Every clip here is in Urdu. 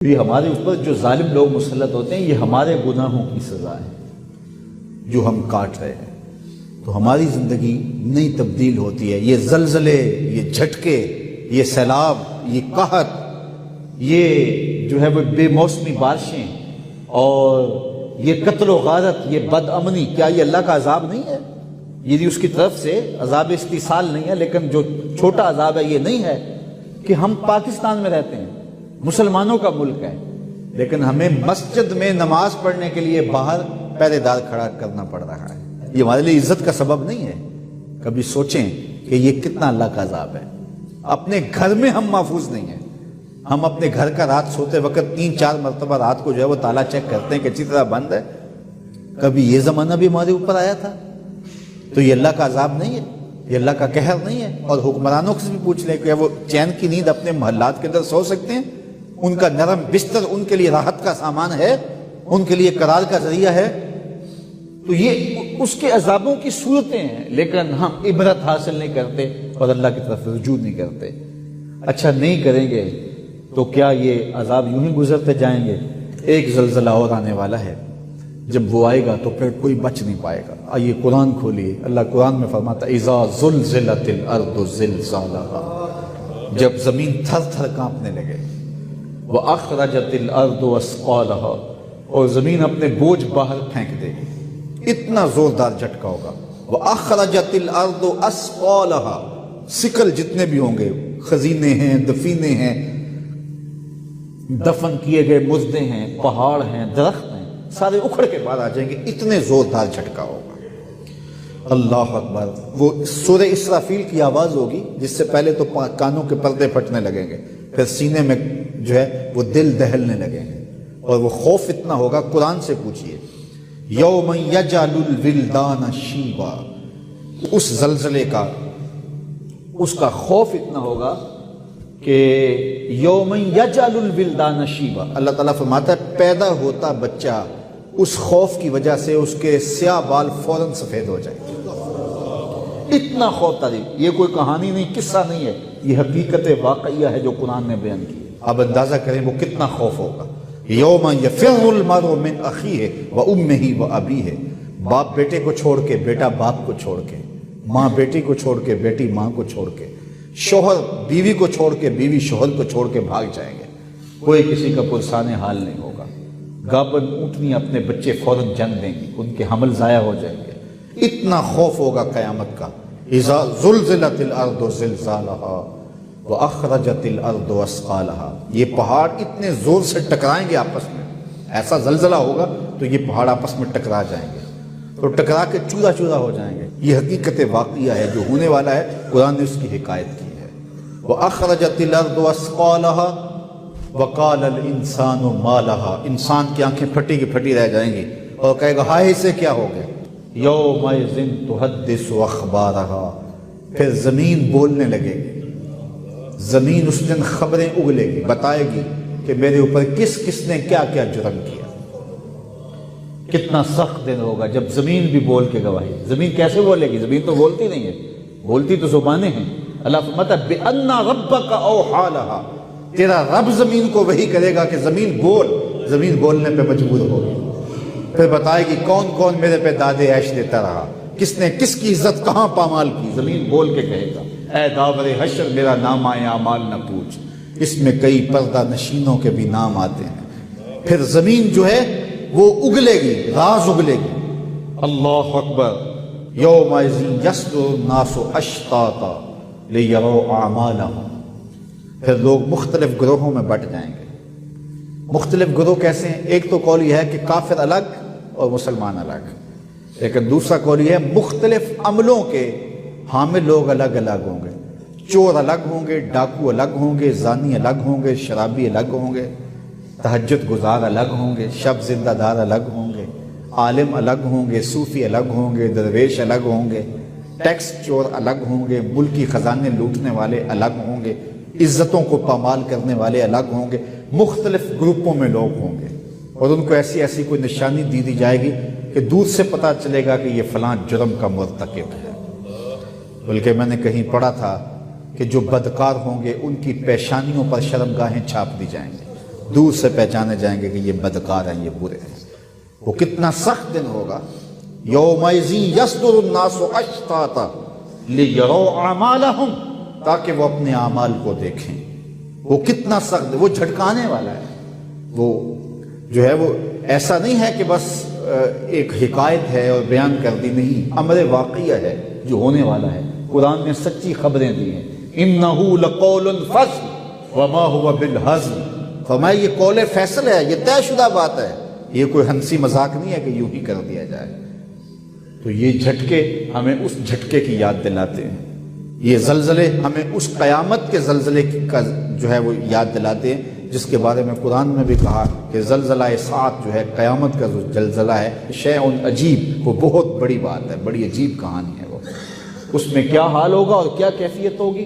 یہ ہمارے اوپر جو ظالم لوگ مسلط ہوتے ہیں، یہ ہمارے گناہوں کی سزا ہے جو ہم کاٹ رہے ہیں۔ تو ہماری زندگی نہیں تبدیل ہوتی ہے، یہ زلزلے، یہ جھٹکے، یہ سیلاب، یہ قحط، یہ جو ہے وہ بے موسمی بارشیں اور یہ قتل و غارت، یہ بد امنی، کیا یہ اللہ کا عذاب نہیں ہے؟ یہ اس کی طرف سے عذاب استیصال نہیں ہے، لیکن جو چھوٹا عذاب ہے یہ نہیں ہے کہ ہم پاکستان میں رہتے ہیں، مسلمانوں کا ملک ہے، لیکن ہمیں مسجد میں نماز پڑھنے کے لیے باہر پہرے دار کھڑا کرنا پڑ رہا ہے۔ یہ ہمارے لیے عزت کا سبب نہیں ہے۔ کبھی سوچیں کہ یہ کتنا اللہ کا عذاب ہے۔ اپنے گھر میں ہم محفوظ نہیں ہیں۔ ہم اپنے گھر کا رات سوتے وقت 3-4 مرتبہ رات کو جو ہے وہ تالا چیک کرتے ہیں کہ اچھی طرح بند ہے۔ کبھی یہ زمانہ بھی ہمارے اوپر آیا تھا؟ تو یہ اللہ کا عذاب نہیں ہے، یہ اللہ کا قہر نہیں ہے؟ اور حکمرانوں سے بھی پوچھ لیں کہ وہ چین کی نیند اپنے محلات کے اندر سو سکتے ہیں؟ ان کا نرم بستر ان کے لیے راحت کا سامان ہے، ان کے لیے قرار کا ذریعہ ہے؟ تو یہ اس کے عذابوں کی صورتیں ہیں، لیکن ہم عبرت حاصل نہیں کرتے اور اللہ کی طرف رجوع نہیں کرتے۔ اچھا نہیں کریں گے تو کیا یہ عذاب یوں ہی گزرتے جائیں گے؟ ایک زلزلہ اور آنے والا ہے، جب وہ آئے گا تو پھر کوئی بچ نہیں پائے گا۔ آئیے قرآن کھولیے، اللہ قرآن میں فرماتا ہے اذا زلزلت الارض زلزالها، جب زمین تھر تھر کانپنے لگے، واخرجت الارض اثقالها، اور زمین اپنے بوجھ باہر پھینک دے گی، اتنا زوردار جھٹکا ہوگا۔ واخرجت الارض اثقالها، سکل جتنے بھی ہوں گے، خزینے ہیں، دفینے ہیں، دفن کیے گئے مردے ہیں، پہاڑ ہیں، درخت ہیں، سارے اکھڑ کے باہر آ جائیں گے، اتنے زوردار جھٹکا ہوگا۔ اللہ اکبر۔ وہ سورہ اسرافیل کی آواز ہوگی، جس سے پہلے تو کانوں کے پردے پھٹنے لگیں گے، پھر سینے میں جو ہے وہ دل دہلنے لگیں گے، اور وہ خوف اتنا ہوگا، قرآن سے پوچھئے یوم یجعل الولدان شیبا، اس زلزلے کا، اس کا خوف اتنا ہوگا کہ یوم یجعل الولدان شیبا، اللہ تعالیٰ فرماتا ہے پیدا ہوتا بچہ اس خوف کی وجہ سے اس کے سیاہ بال فوراً سفید ہو جائیں۔ اتنا خوف تاریخ، یہ کوئی کہانی نہیں، قصہ نہیں ہے، یہ حقیقت واقعیہ ہے جو قرآن نے بیان کی۔ اب اندازہ کریں وہ کتنا خوف ہوگا۔ یوم یفر المرء من اخیہ وامہ وابیہ، باپ بیٹے کو چھوڑ کے، بیٹا باپ کو چھوڑ کے، ماں بیٹی کو چھوڑ کے، بیٹی ماں کو چھوڑ کے، شوہر بیوی کو چھوڑ کے، بیوی شوہر کو چھوڑ کے بھاگ جائیں گے، کوئی کسی کا پرسان حال نہیں ہوگا۔ گابن اونٹنی اپنے بچے فوراً جن دیں گی، ان کے حمل ضائع ہو جائیں گے، اتنا خوف ہوگا قیامت کا۔ اذا زلزلت الارض زلزالها واخرجت الارض اثقالها، یہ پہاڑ اتنے زور سے ٹکرائیں گے آپس میں، ایسا زلزلہ ہوگا تو یہ پہاڑ آپس میں ٹکرا جائیں گے، تو ٹکرا کے چورا چورا ہو جائیں گے۔ یہ حقیقت واقعہ ہے جو ہونے والا ہے، قرآن نے اس کی حکایت کی ہے۔ واخرجت الارض اثقالها وقال الانسان ما لها، انسان کی آنکھیں پھٹی کی پھٹی رہ جائیں گی اور کہے گا ہائے اسے کیا ہو گیا۔ یومئذ تحدث اخبارها، پھر زمین بولنے لگے گی، زمین اس دن خبریں اگلے گی، بتائے گی کہ میرے اوپر کس کس نے کیا کیا جرم کیا۔ کتنا سخت دن ہوگا جب زمین بھی بول کے گواہی۔ زمین کیسے بولے گی؟ زمین تو بولتی نہیں ہے، بولتی تو زبانیں ہیں۔ اللہ فرماتا ہے بِأَنَّ رَبَّكَ أَوْحَىٰ لَهَا، تیرا رب زمین کو وحی کرے گا کہ زمین بول، زمین بولنے پہ مجبور ہوگی، پھر بتائے گی کون کون میرے پہ دادے عیش دیتا رہا، کس نے کس کی عزت کہاں پامال کی۔ زمین بول کے کہے گا اے داور حشر میرا نام اعمال نہ پوچھ، اس میں کئی پردہ نشینوں کے بھی نام آتے ہیں۔ پھر زمین جو ہے وہ اگلے گی، راز اگلے گی۔ اللہ اکبر۔ یومئذ یصدر الناس اشتاتا لیروا اعمالهم، پھر لوگ مختلف گروہوں میں بٹ جائیں گے۔ مختلف گروہ کیسے ہیں؟ ایک تو قول یہ ہے کہ کافر الگ اور مسلمان الگ، لیکن دوسرا قول یہ ہے مختلف عملوں کے حامل لوگ الگ الگ ہوں گے۔ چور الگ ہوں گے، ڈاکو الگ ہوں گے، زانی الگ ہوں گے، شرابی الگ ہوں گے، تہجد گزار الگ ہوں گے، شب زندہ دار الگ ہوں گے، عالم الگ ہوں گے، صوفی الگ ہوں گے، درویش الگ ہوں گے، ٹیکس چور الگ ہوں گے، ملکی خزانے لوٹنے والے الگ ہوں گے، عزتوں کو پامال کرنے والے الگ ہوں گے۔ مختلف گروپوں میں لوگ ہوں گے، اور ان کو ایسی ایسی کوئی نشانی دی جائے گی کہ دور سے پتہ چلے گا کہ یہ فلاں جرم کا مرتکب ہے۔ بلکہ میں نے کہیں پڑھا تھا کہ جو بدکار ہوں گے ان کی پیشانیوں پر شرمگاہیں چھاپ دی جائیں گے، دور سے پہچانے جائیں گے کہ یہ بدکار ہیں، یہ برے ہیں۔ وہ کتنا سخت دن ہوگا، یومئذ یصدر الناس اشتاتا لیروا اعمالہم، تاکہ وہ اپنے اعمال کو دیکھیں۔ وہ کتنا سخت، وہ جھٹکانے والا ہے، وہ جو ہے وہ ایسا نہیں ہے کہ بس ایک حکایت ہے اور بیان کر دی، نہیں، امر واقعہ ہے جو ہونے والا ہے۔ قرآن نے سچی خبریں دی ہیں، انہ لقول فصل وما هو بالہزل، فرمایا یہ قول فیصل ہے، یہ طے شدہ بات ہے، یہ کوئی ہنسی مذاق نہیں ہے کہ یوں ہی کر دیا جائے۔ تو یہ جھٹکے ہمیں اس جھٹکے کی یاد دلاتے ہیں، یہ زلزلے ہمیں اس قیامت کے زلزلے کا جو ہے وہ یاد دلاتے ہیں، جس کے بارے میں قرآن میں بھی کہا کہ زلزلہ ساعت جو ہے، قیامت کا جو زلزلہ ہے، شیء عجیب، وہ بہت بڑی بات ہے، بڑی عجیب کہانی ہے وہ، اس میں کیا حال ہوگا اور کیا کیفیت ہوگی۔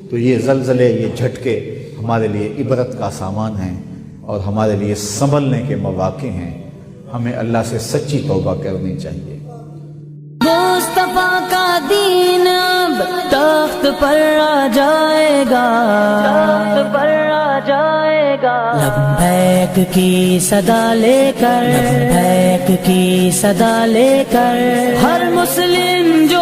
تو یہ زلزلے، یہ جھٹکے ہمارے لیے عبرت کا سامان ہیں اور ہمارے لیے سنبھلنے کے مواقع ہیں۔ ہمیں اللہ سے سچی توبہ کرنی چاہیے۔ مصطفیٰ کا دین اب تخت پر آ جائے گا، تخت پر آ جائے گا، لبیک کی صدا لے کر، لبیک کی صدا لے کر، ہر مسلم جو